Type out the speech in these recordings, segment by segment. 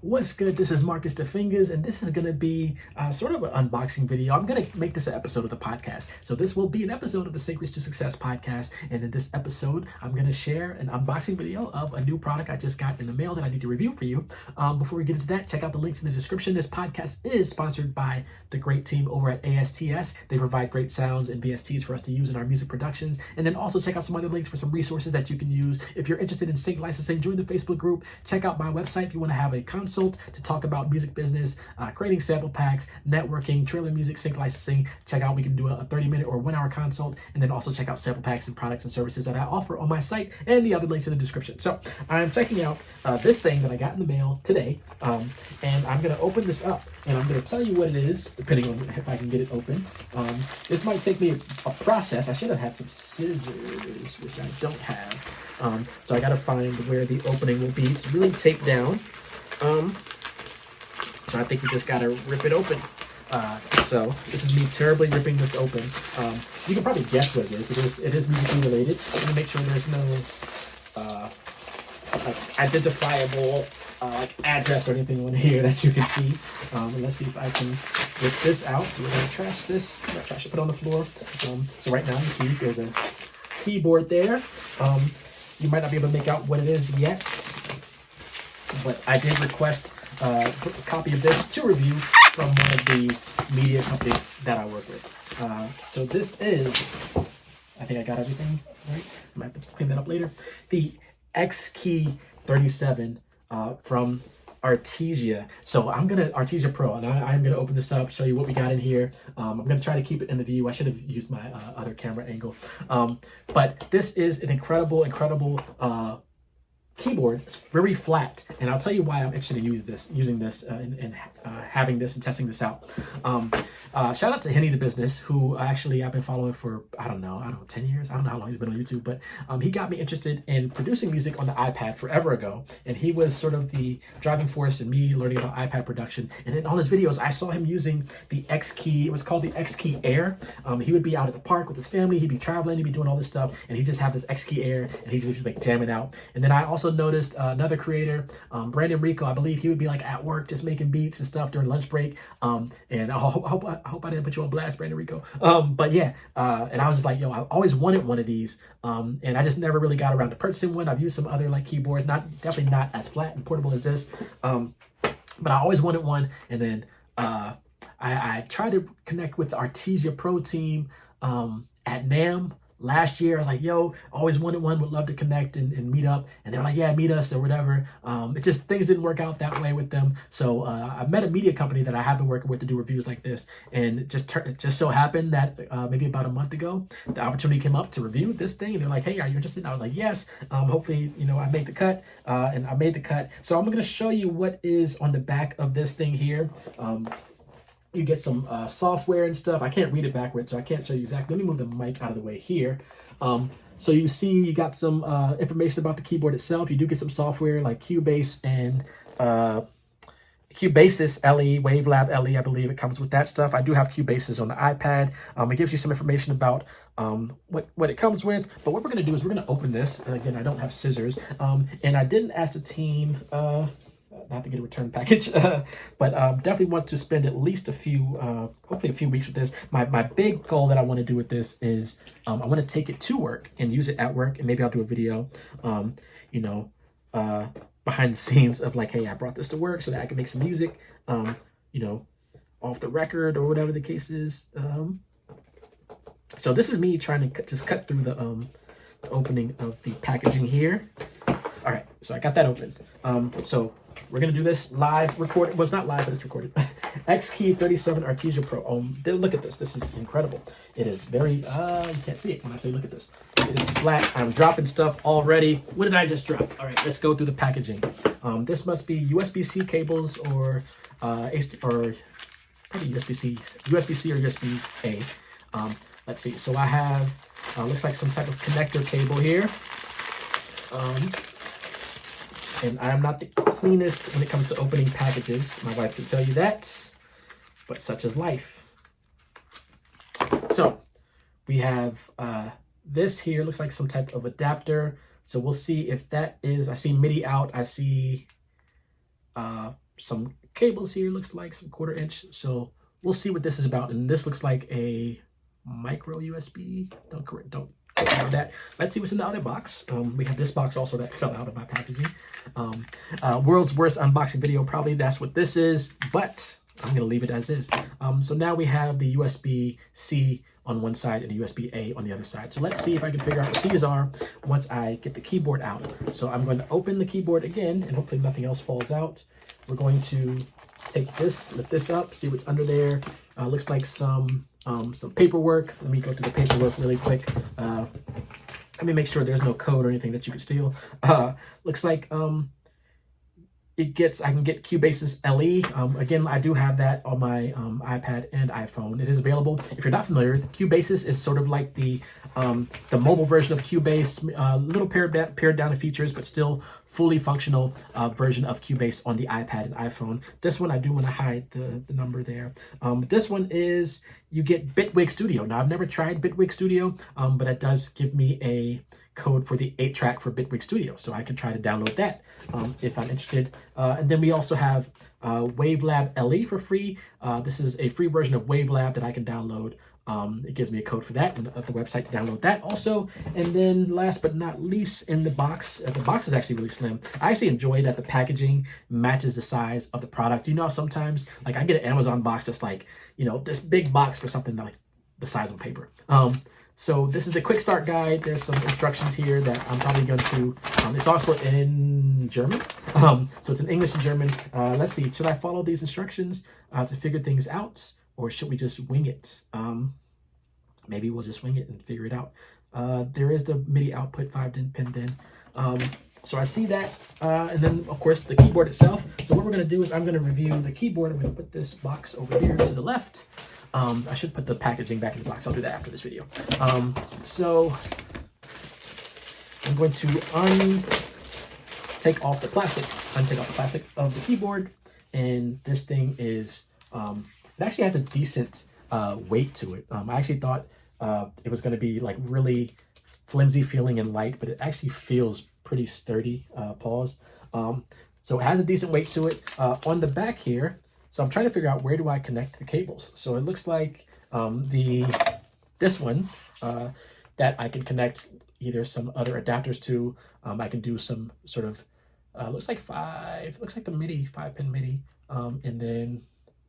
What's good? This is Marcus the Fingaz, and this is going to be sort of an unboxing video. I'm going to make this an episode of the podcast. So this will be an episode of the Syncrets To Success podcast. And in this episode, I'm going to share an unboxing video of a new product I just got in the mail that I need to review for you. Before we get into that, check out the links in the description. This podcast is sponsored by the great team over at ASTS. They provide great sounds and VSTs for us to use in our music productions. And then also check out some other links for some resources that you can use. If you're interested in sync licensing, join the Facebook group. Check out my website if you want to have a consult to talk about music business, creating sample packs, networking, trailer music, sync licensing. Check out, we can do a 30-minute or 1-hour consult, and then also check out sample packs and products and services that I offer on my site and the other links in the description. So I'm checking out this thing that I got in the mail today, and I'm going to open this up, and I'm going to tell you what it is, depending on if I can get it open. This might take me a process. I should have had some scissors, which I don't have. So I got to find where the opening will be. It's really taped down. So I think we just gotta rip it open. So this is me terribly ripping this open. You can probably guess what it is. It is musically related. I'm gonna make sure there's no like identifiable like address or anything on here that you can see. And let's see if I can rip this out. So we're gonna trash this. Trash it, put it on the floor. So right now you see there's a keyboard there. You might not be able to make out what it is yet, but I did request a copy of this to review from one of the media companies that I work with. So this is, I think I got everything right. I might have to clean that up later. The Xkey 37 from Artesia. So I'm gonna Artesia Pro, and I'm gonna open this up, show you what we got in here. I'm gonna try to keep it in the view. I should have used my other camera angle, but this is an incredible keyboard. It's very flat, and I'll tell you why I'm interested in using this and having this and testing this out. Shout out to Henny the Bizness, who actually I've been following for I don't know 10 years. I don't know how long he's been on YouTube, but he got me interested in producing music on the iPad forever ago, and he was sort of the driving force in me learning about iPad production. And in all his videos, I saw him using the Xkey. It was called the Xkey Air. He would be out at the park with his family. He'd be traveling. He'd be doing all this stuff, and he'd just have this Xkey Air, and he'd just like jamming out. And then I also noticed another creator, Rico. I believe he would be like at work just making beats and stuff during lunch break. And I hope I didn't put you on blast, Rico. But yeah, and I was just like, yo, I always wanted one of these, and I just never really got around to purchasing one. I've used some other like keyboards, definitely not as flat and portable as this, but I always wanted one. And then I tried to connect with the Artesia Pro team at NAMM last year. I was like, yo, always wanted one, would love to connect and meet up. And they're like, yeah, meet us or whatever. It just, things didn't work out that way with them. So I met a media company that I have been working with to do reviews like this. And it just so happened that maybe about a month ago, the opportunity came up to review this thing. And they're like, hey, are you interested? And I was like, yes. Hopefully, I make the cut. And I made the cut. So I'm going to show you what is on the back of this thing here. You get some software and stuff. I can't read it backwards, so I can't show you exactly. Let me move the mic out of the way here. So you see you got some information about the keyboard itself. You do get some software like Cubase and Cubasis LE, Wavelab LE, I believe it comes with that stuff. I do have Cubasis on the iPad. It gives you some information about what it comes with. But what we're going to do is we're going to open this. Again, I don't have scissors. And I didn't ask the team... I have to get a return package, but definitely want to spend at least hopefully a few weeks with this. My big goal that I want to do with this is I want to take it to work and use it at work, and maybe I'll do a video, behind the scenes of like, hey, I brought this to work so that I can make some music, off the record or whatever the case is. So this is me trying to just cut through the opening of the packaging here. All right, so I got that open. So we're gonna do this live, recorded. Well, it's not live, but it's recorded. Xkey 37 Artesia Pro. Look at this. This is incredible. It is very. You can't see it when I say look at this. It is flat. I'm dropping stuff already. What did I just drop? All right, let's go through the packaging. This must be USB-C cables or probably USB-C or USB-A. Let's see. So I have looks like some type of connector cable here. And I'm not the cleanest when it comes to opening packages. My wife can tell you that, but such is life. So we have this here, looks like some type of adapter. So we'll see if that is, I see MIDI out, I see some cables here, looks like some 1/4 inch. So we'll see what this is about. And this looks like a micro USB. Don't know that. Let's see what's in the other box. We have this box also that fell out of my packaging. World's worst unboxing video, probably that's what this is, but I'm gonna leave it as is. So now we have the USB-C on one side and a USB-A on the other side. So let's see if I can figure out what these are once I get the keyboard out. So I'm going to open the keyboard again, and hopefully nothing else falls out. We're going to take this, lift this up, see what's under there. Looks like some paperwork. Let me go through the paperwork really quick. Let me make sure there's no code or anything that you can steal. Looks like I can get Cubase's LE. Again, I do have that on my iPad and iPhone. It is available. If you're not familiar, the Cubase is sort of like the mobile version of Cubase, a little pared down in features, but still fully functional version of Cubase on the iPad and iPhone. This one, I do want to hide the number there. This one is, you get Bitwig Studio. Now, I've never tried Bitwig Studio, but it does give me a code for the 8-track for Bitwig Studio, so I can try to download that if I'm interested. And then we also have Wavelab LE for free. This is a free version of Wavelab that I can download. It gives me a code for that and at the website to download that also. And then last but not least, in the box is actually really slim. I actually enjoy that the packaging matches the size of the product. You know, sometimes like I get an Amazon box that's like, you know, this big box for something like the size of paper. So this is the quick start guide. There's some instructions here that I'm probably going to, it's also in German. So it's in English and German. Let's see, should I follow these instructions to figure things out, or should we just wing it? Maybe we'll just wing it and figure it out. There is the MIDI output 5-pin DIN. So I see that, and then of course the keyboard itself. So what we're gonna do is I'm gonna review the keyboard. I'm gonna put this box over here to the left. I should put the packaging back in the box. I'll do that after this video. So I'm going to untake off the plastic of the keyboard, and this thing is, it actually has a decent weight to it. I actually thought it was going to be like really flimsy feeling and light, but it actually feels pretty sturdy. So it has a decent weight to it. On the back here, so I'm trying to figure out where do I connect the cables. So it looks like this one that I can connect either some other adapters to. I can do some sort of looks like the MIDI 5-pin MIDI, and then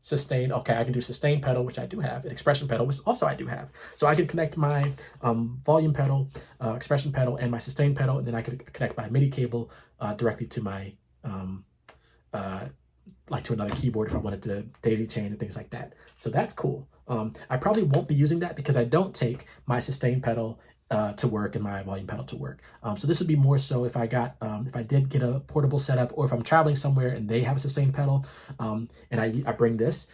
sustain. Okay, I can do sustain pedal, which I do have, an expression pedal, which also I do have. So I can connect my volume pedal, expression pedal, and my sustain pedal, and then I could connect my MIDI cable directly to my like to another keyboard if I wanted to daisy chain and things like that. So that's cool. I probably won't be using that because I don't take my sustain pedal to work and my volume pedal to work. So this would be more so if I did get a portable setup, or if I'm traveling somewhere and they have a sustain pedal, and I bring this,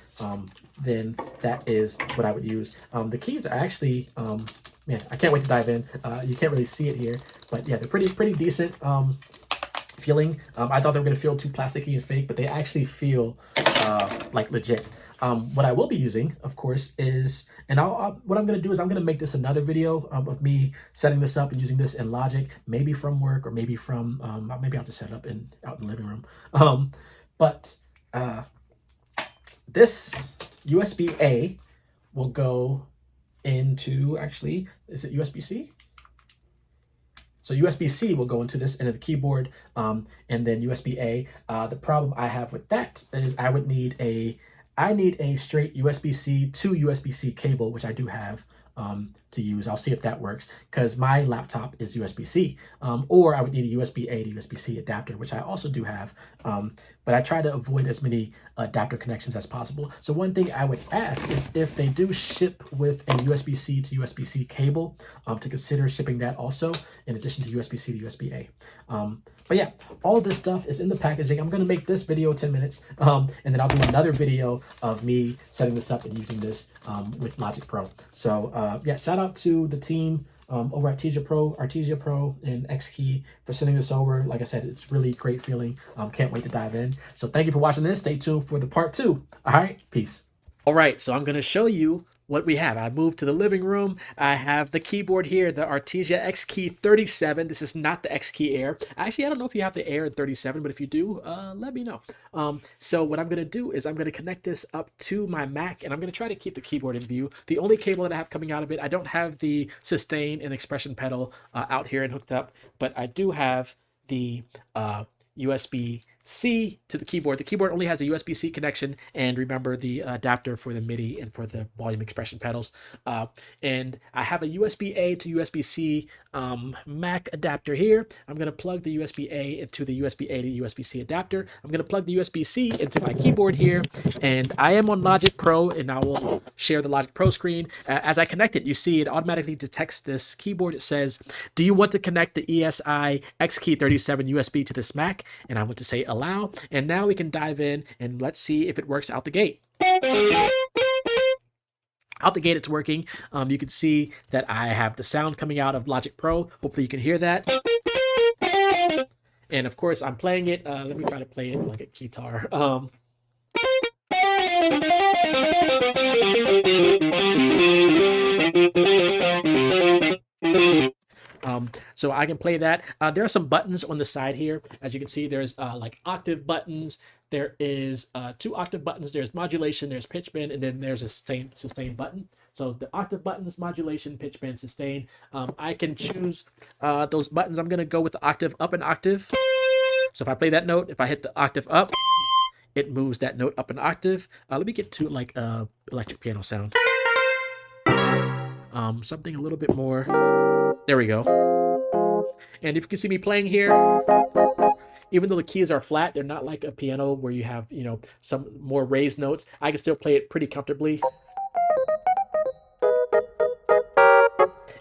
then that is what I would use. The keys are actually, man, I can't wait to dive in. You can't really see it here, but yeah, they're pretty decent. Feeling. I thought they were going to feel too plasticky and fake, but they actually feel like legit. What I will be using, of course, is, and what I'm going to do is I'm going to make this another video of me setting this up and using this in Logic, maybe from work, or maybe from, maybe I'll just set it up out in the living room. But this USB-A will go into, actually, is it USB-C? So USB-C will go into this end of the keyboard, and then USB-A. The problem I have with that is I need a straight USB-C to USB-C cable, which I do have to use. I'll see if that works, because my laptop is USB-C, or I would need a USB-A to USB-C adapter, which I also do have, but I try to avoid as many adapter connections as possible. So one thing I would ask is if they do ship with a USB-C to USB-C cable, to consider shipping that also, in addition to USB-C to USB-A. But yeah, all of this stuff is in the packaging. I'm going to make this video 10 minutes, and then I'll do another video of me setting this up and using this with Logic Pro. So yeah, shout out to the team over at Artesia Pro and Xkey for sending this over. Like I said, it's really great feeling. Can't wait to dive in. So thank you for watching this. Stay tuned for the part 2. All right, peace. All right, so I'm going to show you what we have. I moved to the living room. I have the keyboard here, the Artesia Xkey 37. This is not the Xkey Air. Actually, I don't know if you have the Air 37, but if you do, let me know. So what I'm going to do is I'm going to connect this up to my Mac, and I'm going to try to keep the keyboard in view. The only cable that I have coming out of it, I don't have the sustain and expression pedal out here and hooked up, but I do have the USB-C to the keyboard. The keyboard only has a USB-C connection, and remember the adapter for the MIDI and for the volume expression pedals. And I have a USB-A to USB-C Mac adapter here. I'm going to plug the USB-A into the USB-A to USB-C adapter. I'm going to plug the USB-C into my keyboard here, and I am on Logic Pro, and I will share the Logic Pro screen. As I connect it, you see it automatically detects this keyboard. It says, do you want to connect the ESI Xkey 37 USB to this Mac? And I want to say allow, and now we can dive in and let's see if it works out the gate. Out the gate, it's working. You can see that I have the sound coming out of Logic Pro. Hopefully you can hear that. And of course, I'm playing it. Let me try to play it like a guitar. So I can play that. There are some buttons on the side here. As you can see, there's like octave buttons. There is 2 octave buttons. There's modulation, there's pitch bend, and then there's a sustain button. So the octave buttons, modulation, pitch bend, sustain. I can choose those buttons. I'm going to go with the octave up and octave. So if I play that note, if I hit the octave up, it moves that note up an octave. Let me get to like electric piano sound. Something a little bit more. There we go. And if you can see me playing here, even though the keys are flat, they're not like a piano where you have, you know, some more raised notes. I can still play it pretty comfortably.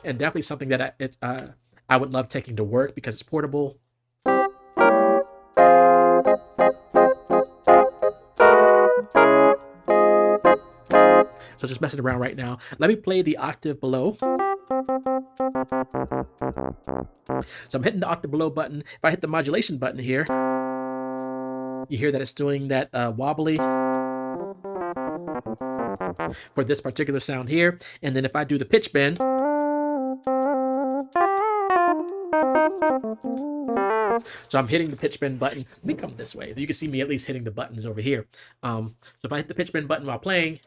And definitely something that I would love taking to work because it's portable. So just messing around right now. Let me play the octave below. So I'm hitting the octave below button. If I hit the modulation button here, you hear that it's doing that wobbly for this particular sound here. And then if I do the pitch bend, so I'm hitting the pitch bend button. Let me come this way. You can see me at least hitting the buttons over here. So if I hit the pitch bend button while playing,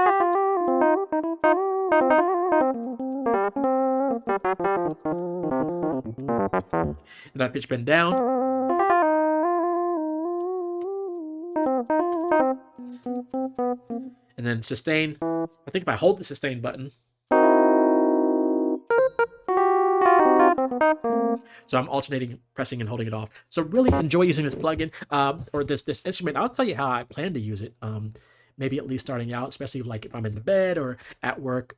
and I pitch bend down, and then sustain. I think if I hold the sustain button, so I'm alternating pressing and holding it off. So really enjoy using this plugin or this instrument. I'll tell you how I plan to use it. Maybe at least starting out, especially like if I'm in the bed or at work.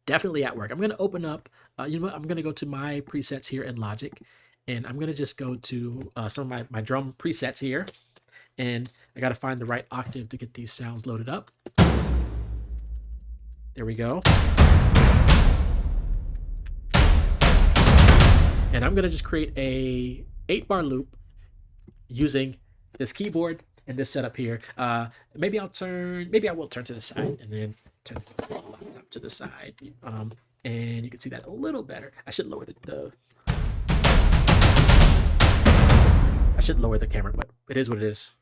Definitely at work. I'm going to open up, you know what, I'm going to go to my presets here in Logic, and I'm going to just go to some of my drum presets here, and I got to find the right octave to get these sounds loaded up. There we go. And I'm going to just create a 8-bar loop using this keyboard and this setup here. Maybe I will turn to the side and then turn the laptop to the side. And you can see that a little better. I should lower the camera, but it is what it is.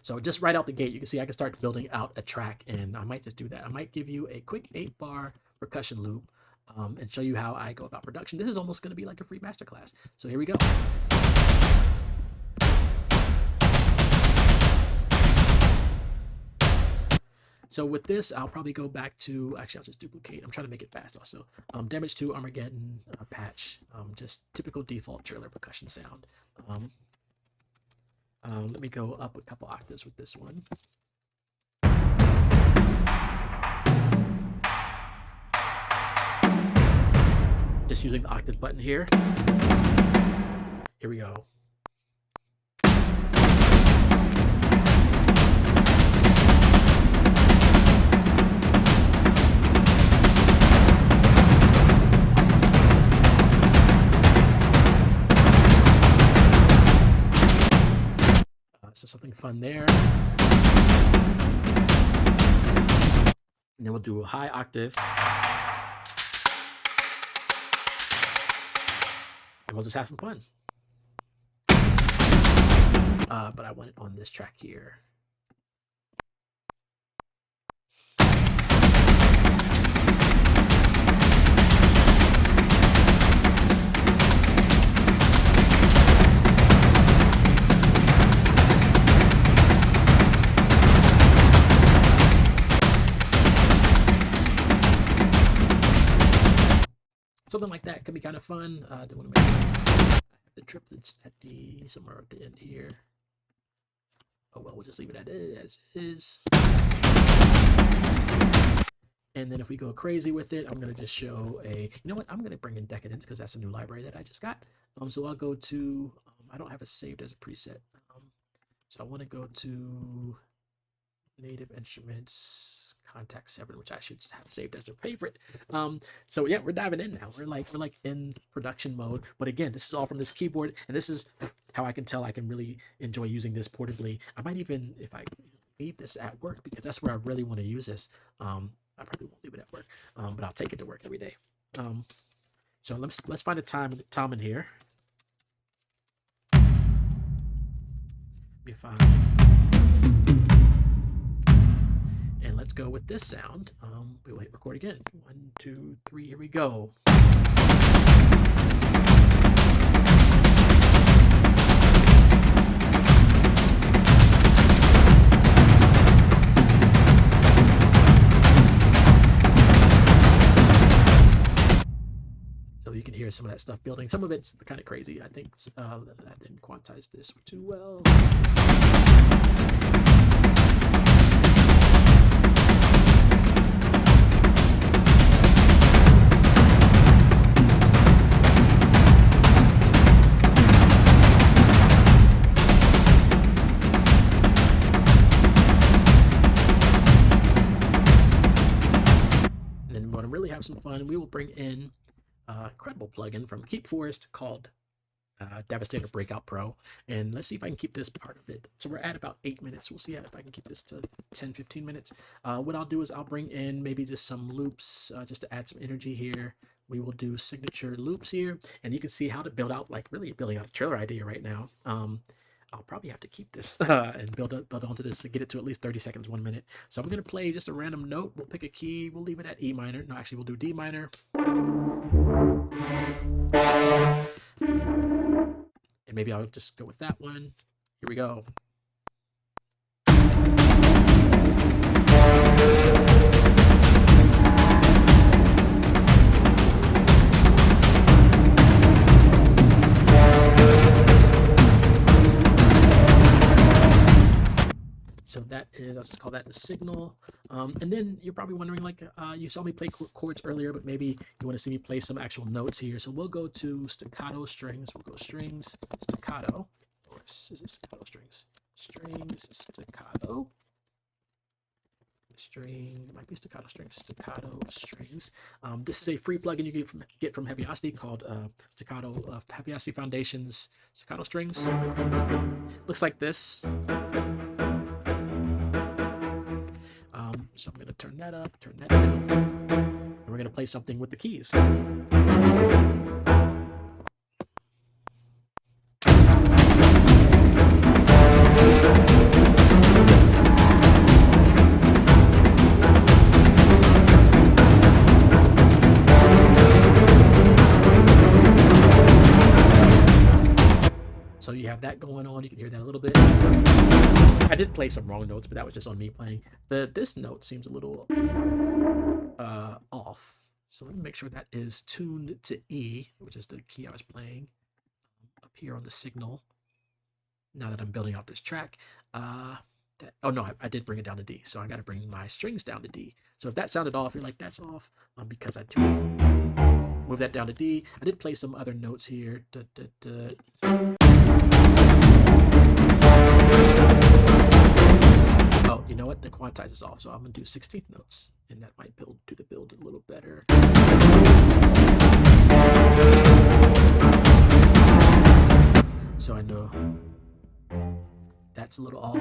So just right out the gate, you can see I can start building out a track, and I might just do that. I might give you a quick 8-bar percussion loop and show you how I go about production. This is almost going to be like a free masterclass. So here we go. So with this, I'll probably go back to, actually I'll just duplicate. I'm trying to make it fast also. Damage 2, Armageddon, patch, just typical default trailer percussion sound. Let me go up a couple octaves with this one. Just using the octave button here. Here we go. Having fun there. And then we'll do a high octave. And we'll just have some fun. But I want it on this track here. Something like that could be kind of fun. I do want to make the triplets at the somewhere at the end here. Oh well, we'll just leave it as is. And then if we go crazy with it, I'm gonna just show a. You know what? I'm gonna bring in Decadence because that's a new library that I just got. So I'll go to. I don't have it saved as a preset. So I want to go to Native Instruments. Contact 7, which I should have saved as a favorite. So yeah, we're diving in now. We're like in production mode. But again, this is all from this keyboard, and this is how I can tell I can really enjoy using this portably. I might even, if I leave this at work, because that's where I really want to use this. I probably won't leave it at work, but I'll take it to work every day. So let's find a tom in here. Let me find. And let's go with this sound. We will hit record again. 1, 2, 3, here we go. So you can hear some of that stuff building. Some of it's kind of crazy. I think I didn't quantize this too well. Some fun. We will bring in an incredible plugin from KeepForest called Devastator Breakout Pro, and let's see if I can keep this part of it. So we're at about 8 minutes. We'll see if I can keep this to 10-15 minutes. What I'll do is I'll bring in maybe just some loops just to add some energy here. We will do signature loops here, and you can see how to build out, like really building out a trailer idea right now. I'll probably have to keep this and build onto this to get it to at least 30 seconds, 1 minute. So I'm going to play just a random note. We'll pick a key. We'll leave it at E minor. No, actually, we'll do D minor. And maybe I'll just go with that one. Here we go. So that is, I'll just call that the signal. And then you're probably wondering, like, you saw me play chords earlier, but maybe you want to see me play some actual notes here. So we'll go to staccato strings. We'll go strings, staccato, or is it staccato strings? Strings, staccato. String, it might be staccato strings, staccato strings. This is a free plugin you can get from Heavyocity called Staccato Heavyocity Foundations Staccato Strings. Looks like this. So I'm going to turn that up, turn that down, and we're going to play something with the keys. So you have that going on. You can hear that a little bit. I did play some wrong notes, but that was just on me playing. This note seems a little off. So let me make sure that is tuned to E, which is the key I was playing up here on the signal. Now that I'm building out this track. Oh no, I did bring it down to D. So I got to bring my strings down to D. So if that sounded off, you're like, that's off because I move that down to D. I did play some other notes here. Oh, you know what? The quantize is off, so I'm going to do 16th notes, and that might do the build a little better. So I know that's a little off.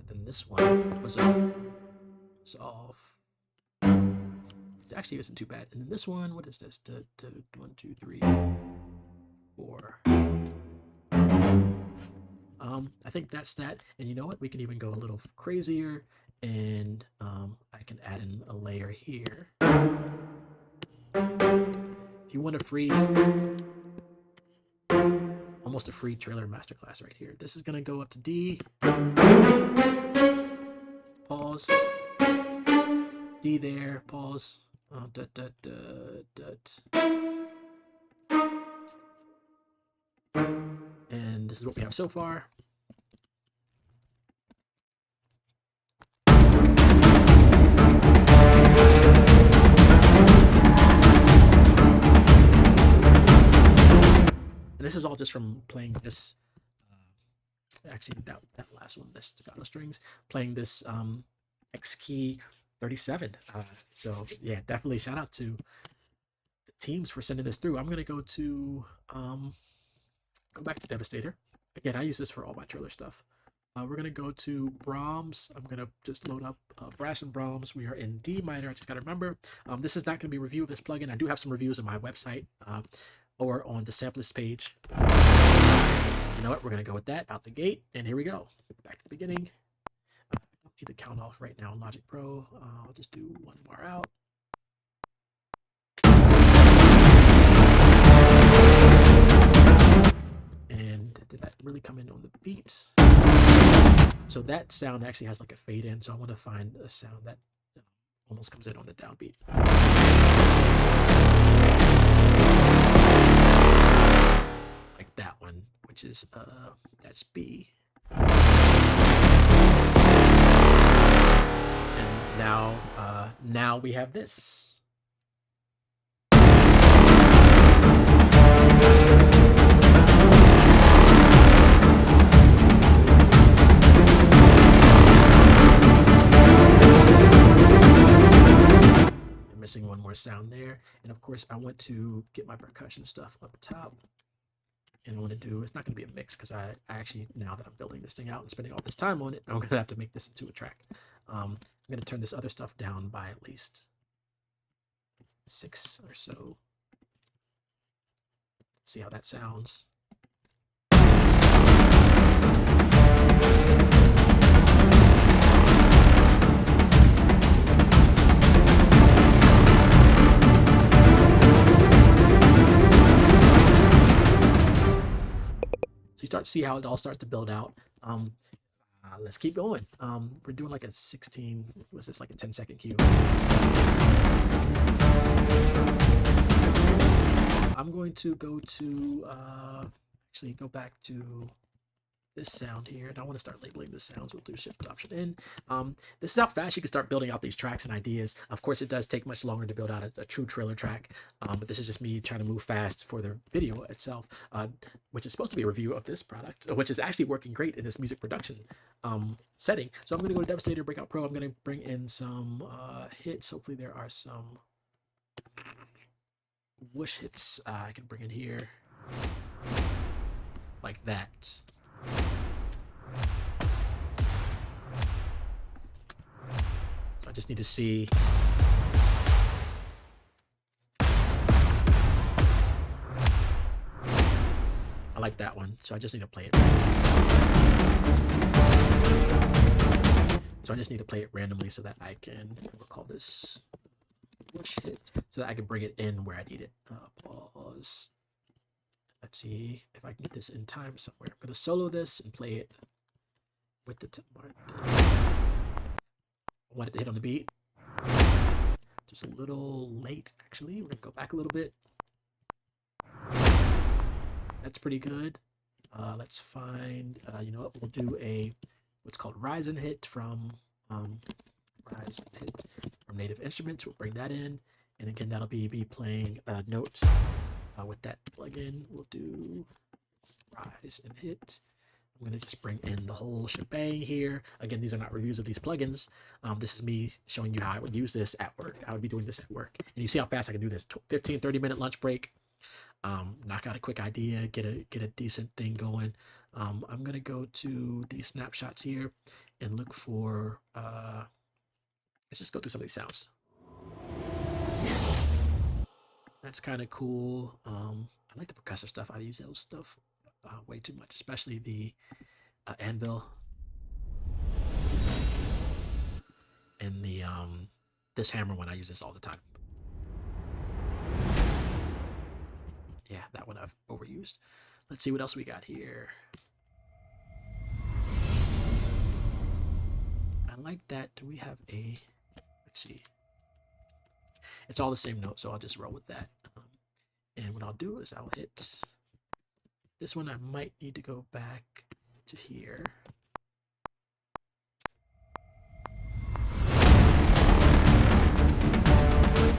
Then this one was off. It actually isn't too bad. And then this one, what is this? 1, 2, 3, 4. I think that's that. And you know what? We can even go a little crazier, and I can add in a layer here. If you want a free, almost a free trailer masterclass right here. This is gonna go up to D. Pause. D there. Pause. And this is what we have so far. And this is all just from playing this, actually that last one, this staccato strings, playing this Xkey 37. So yeah, definitely shout out to the teams for sending this through. I'm gonna go to go back to Devastator. Again, I use this for all my trailer stuff. We're gonna go to Brahms. I'm gonna just load up Brass and Brahms. We are in D minor. I just gotta remember, this is not gonna be a review of this plugin. I do have some reviews on my website or on the samplist page. You know what? We're gonna go with that out the gate, and here we go. Back to the beginning. I don't need to count off right now in Logic Pro. I'll just do one bar out. And did that really come in on the beat? So that sound actually has like a fade in, so I want to find a sound that almost comes in on the downbeat. Like that one, which is that's B. And now we have this. Missing one more sound there, and of course I want to get my percussion stuff up top, and I want to do, it's not going to be a mix because I actually, now that I'm building this thing out and spending all this time on it, I'm going to have to make this into a track. I'm going to turn this other stuff down by at least 6 or so. See how that sounds. You start to see how it all starts to build out. Let's keep going. We're doing like a 16, was this like a 10-second cue? I'm going to go to, actually go back to this sound here, and I want to start labeling the sounds. We'll do Shift Option N. This is how fast you can start building out these tracks and ideas. Of course, it does take much longer to build out a true trailer track, but this is just me trying to move fast for the video itself, which is supposed to be a review of this product, which is actually working great in this music production setting. So I'm going to go to Devastator Breakout Pro. I'm going to bring in some hits. Hopefully there are some whoosh hits I can bring in here like that. So I just need to see. I like that one, so I just need to play it. So I just need to play it randomly so that I can, we'll call this whoosh hit, so that I can bring it in where I need it. Pause. Let's see if I can get this in time somewhere. I'm going to solo this and play it with the I want it to hit on the beat. Just a little late, actually. We're going to go back a little bit. That's pretty good. Let's find, you know what, we'll do a, what's called Rise and Hit from Native Instruments. We'll bring that in. And again, that'll be playing notes with that plugin. We'll do Rise and Hit. I'm I'm going to just bring in the whole shebang here. Again, these are not reviews of these plugins. This is me showing you how I would use this at work. I would be doing this at work. And you see how fast I can do this. 15, 30-minute lunch break. Knock out a quick idea, get a decent thing going. I'm going to go to the snapshots here and look for, let's just go through some of these sounds. That's kind of cool. I like the percussive stuff. I use those stuff way too much, especially the anvil and the this hammer one. I use this all the time. Yeah, that one I've overused. Let's see what else we got here. I like that. Do we have a, let's see. It's all the same note, so I'll just roll with that. And what I'll do is I'll hit this one. I might need to go back to here.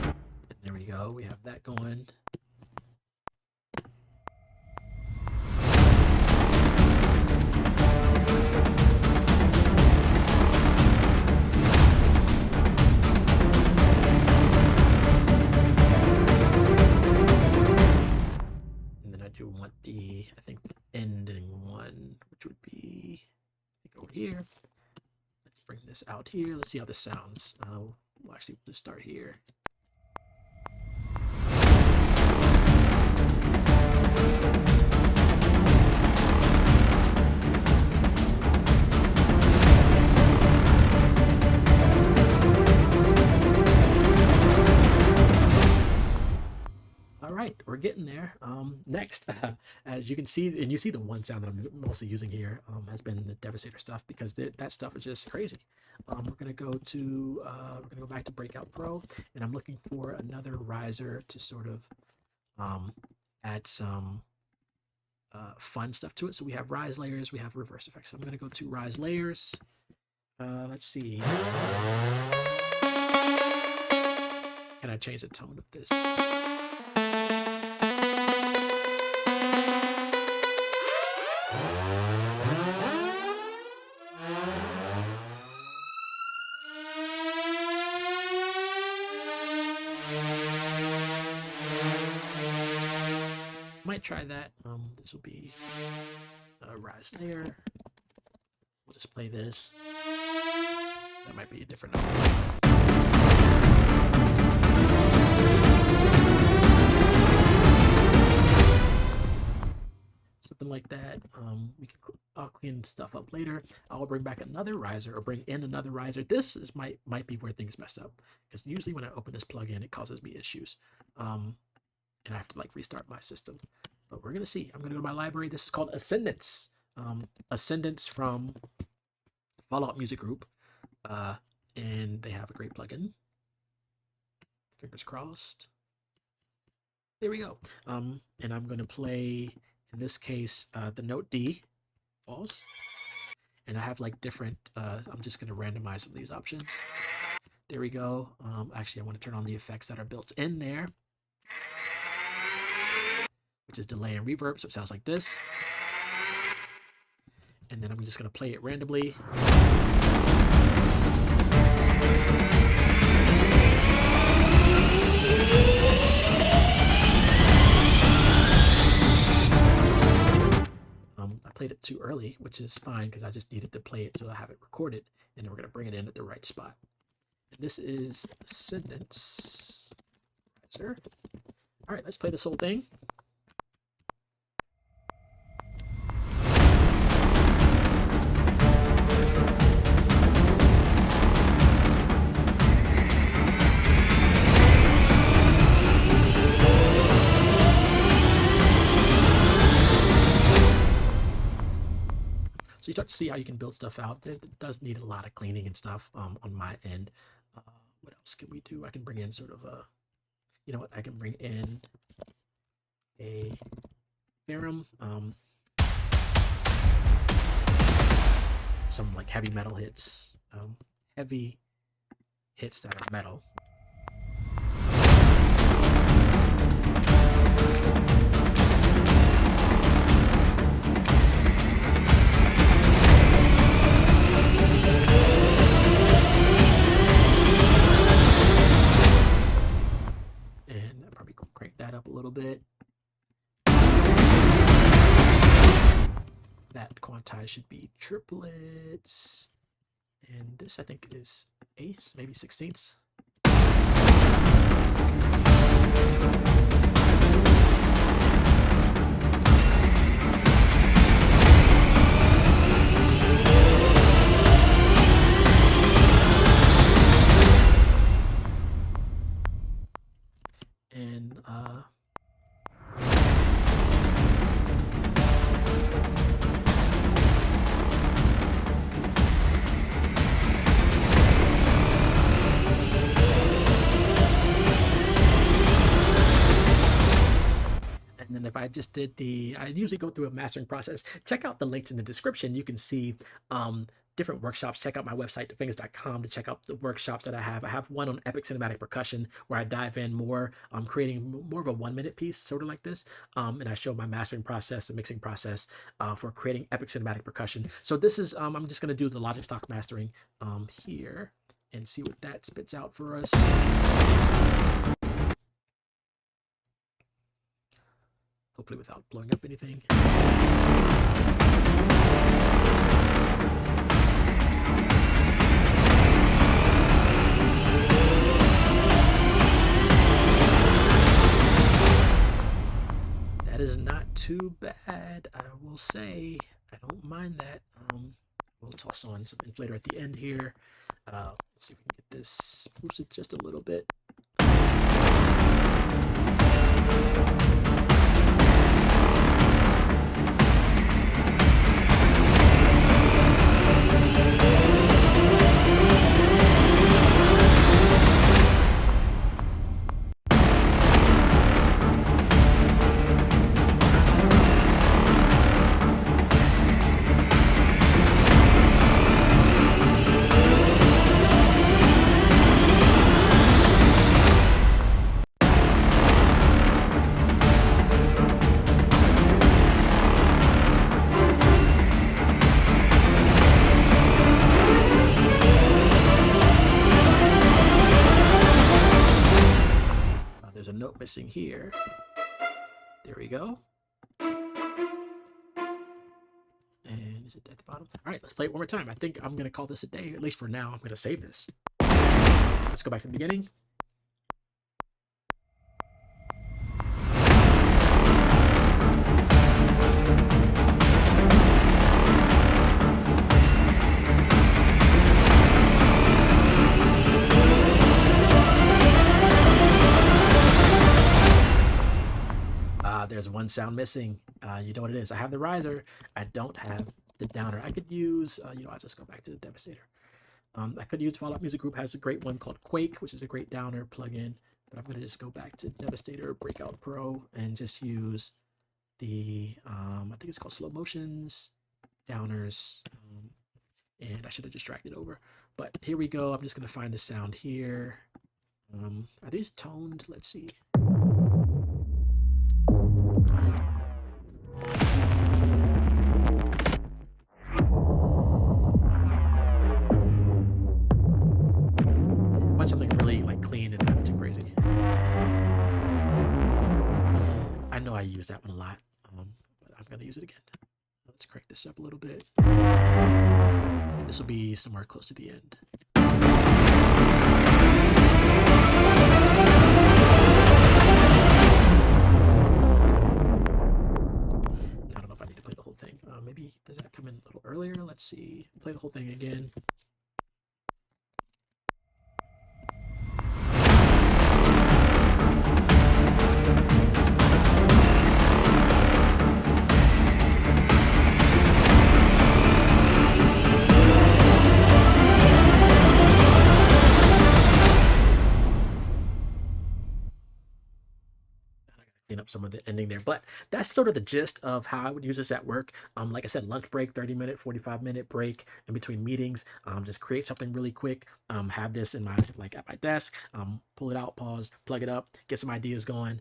And there we go. We have that going. I think the ending one, which would be, I think over here. Let's bring this out here. Let's see how this sounds. We'll actually just start here. We're getting there. Next, as you can see, and you see the one sound that I'm mostly using here has been the Devastator stuff, because that stuff is just crazy. We're gonna go back to Breakout Pro, and I'm looking for another riser to sort of add some fun stuff to it. So we have rise layers, we have reverse effects. So I'm gonna go to rise layers. Let's see. Can I change the tone of this? Might try that. This will be a rise layer. We'll just play this. That might be a different note. Something like that. I'll clean stuff up later. I'll bring back another riser, or bring in another riser. This is might be where things messed up, because usually when I open this plugin, it causes me issues. And I have to like restart my system. But we're gonna see. I'm gonna go to my library. This is called Ascendance. Ascendance from Fallout Music Group, and they have a great plugin. Fingers crossed. There we go. And I'm gonna play, in this case, the note D, falls. And I have like different. I'm just gonna randomize some of these options. There we go. Actually, I want to turn on the effects that are built in there, which is delay and reverb, so it sounds like this. And then I'm just going to play it randomly. I played it too early, which is fine, because I just needed to play it so I have it recorded, and then we're going to bring it in at the right spot. And this is Ascendance. Sir. All right, let's play this whole thing. So you start to see how you can build stuff out. It does need a lot of cleaning and stuff on my end. What else can we do? I can bring in sort of a, you know what? I can bring in a Ferrum, some like heavy metal hits, heavy hits that are metal. quantize should be triplets. And this, I think, is eighths, maybe 16ths. And then if I just did I usually go through a mastering process. Check out the links in the description. You can see different workshops. Check out my website, Fingaz.com, to check out the workshops that I have. I have one on epic cinematic percussion where I dive in more. I'm creating more of a 1 minute piece, sort of like this. And I show my mastering process, the mixing process for creating epic cinematic percussion. So this is, I'm just going to do the Logic stock mastering here and see what that spits out for us. Hopefully without blowing up anything. That is not too bad, I will say. I don't mind that. We'll toss on some inflator at the end here. Let's see if we can get this boosted just a little bit. There's a note missing here. There we go. And is it at the bottom? All right, let's play it one more time. I think I'm going to call this a day, at least for now. I'm going to save this. Let's go back to the beginning. There's one sound missing. You know what it is. I have the riser. I don't have the downer. I could use, I'll just go back to the Devastator. I could use Fallout Music Group has a great one called Quake, which is a great downer plugin. But I'm going to just go back to Devastator, Breakout Pro, and just use the, I think it's called Slow Motions, downers. And I should have just dragged it over. But here we go. I'm just going to find the sound here. Are these toned? Let's see. Want something really like clean and not too crazy. I know I use that one a lot, but I'm gonna use it again. Let's crank this up a little bit. This will be somewhere close to the end. Maybe does that come in a little earlier? Let's see. Play the whole thing again. Clean up some of the ending there, but that's sort of the gist of how I would use this at work. Like I said, lunch break, 30-minute, 45-minute break in between meetings. Just create something really quick. Have this in my at my desk. Pull it out, pause, plug it up, get some ideas going.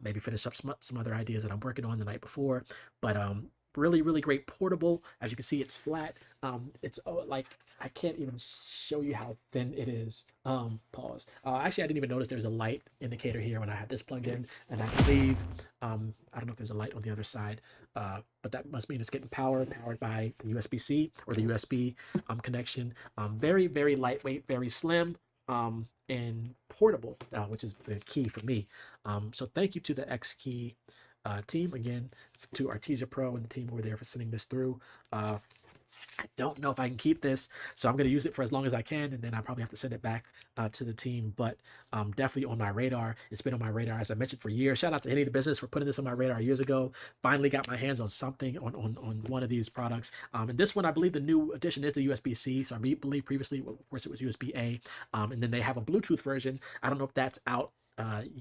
Maybe finish up some other ideas that I'm working on the night before. But really, really great portable. As you can see, it's flat. It's like, I can't even show you how thin it is. Pause. Actually, I didn't even notice there's a light indicator here when I had this plugged in, and I believe, I don't know if there's a light on the other side, but that must mean it's getting powered by the USB-C or the USB connection. Very, very lightweight, very slim, and portable, which is the key for me. So thank you to the Xkey team, again, to Artesia Pro and the team over there for sending this through. I don't know if I can keep this, so I'm going to use it for as long as I can, and then I probably have to send it back to the team. But definitely on my radar. It's been on my radar, as I mentioned, for years. Shout out to Henny the Business for putting this on my radar years ago. Finally got my hands on something, on one of these products. And this one, I believe the new addition is the USB-C. So I believe previously, of course, it was USB-A. And then they have a Bluetooth version. I don't know if that's out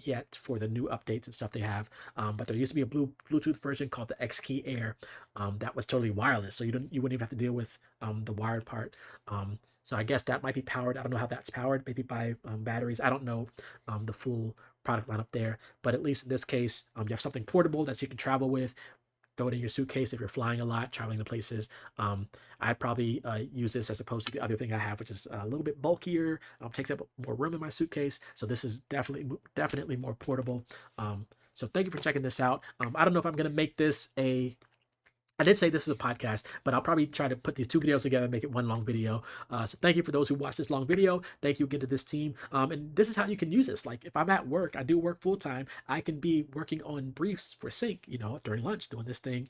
yet for the new updates and stuff they have, but there used to be a Bluetooth version called the Xkey Air that was totally wireless, so you wouldn't even have to deal with the wired part. So I guess that might be powered. I don't know how that's powered, maybe by batteries. I don't know the full product lineup there, but at least in this case, you have something portable that you can travel with. Throw it in your suitcase if you're flying a lot, traveling to places. I'd probably use this as opposed to the other thing I have, which is a little bit bulkier, takes up more room in my suitcase. So this is definitely more portable. So thank you for checking this out. I don't know if I'm going to make this I did say this is a podcast, but I'll probably try to put these two videos together and make it one long video. So thank you for those who watched this long video. Thank you again to this team. And this is how you can use this. Like if I'm at work, I do work full time. I can be working on briefs for Sync, during lunch, doing this thing.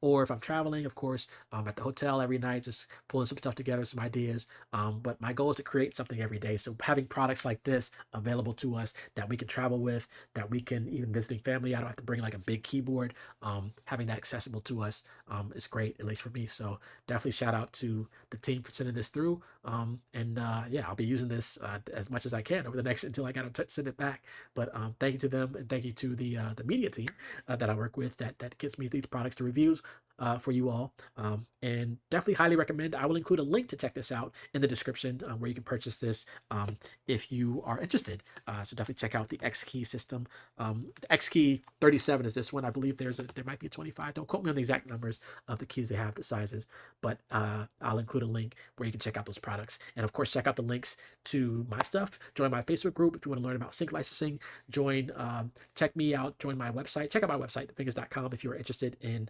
Or if I'm traveling, of course, at the hotel every night, just pulling some stuff together, some ideas. But my goal is to create something every day. So having products like this available to us that we can travel with, that we can, even visiting family, I don't have to bring like a big keyboard. Having that accessible to us is great, at least for me. So definitely shout out to the team for sending this through. Yeah, I'll be using this as much as I can over the next until I got to send it back. But thank you to them, and thank you to the media team that I work with that gets me these products to reviews for you all. And definitely highly recommend. I will include a link to check this out in the description where you can purchase this if you are interested. So definitely check out the Xkey system. The Xkey 37 is this one. I believe there might be a 25. Don't quote me on the exact numbers of the keys they have, the sizes, but I'll include a link where you can check out those products. And of course, check out the links to my stuff. Join my Facebook group if you want to learn about sync licensing. Check me out. Join my website. Check out my website, Fingaz.com, if you're interested in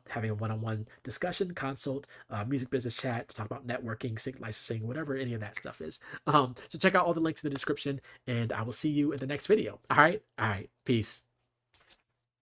having a one-on-one discussion, consult, music business chat to talk about networking, sync licensing, whatever any of that stuff is. So check out all the links in the description, and I will see you in the next video. All right. Peace.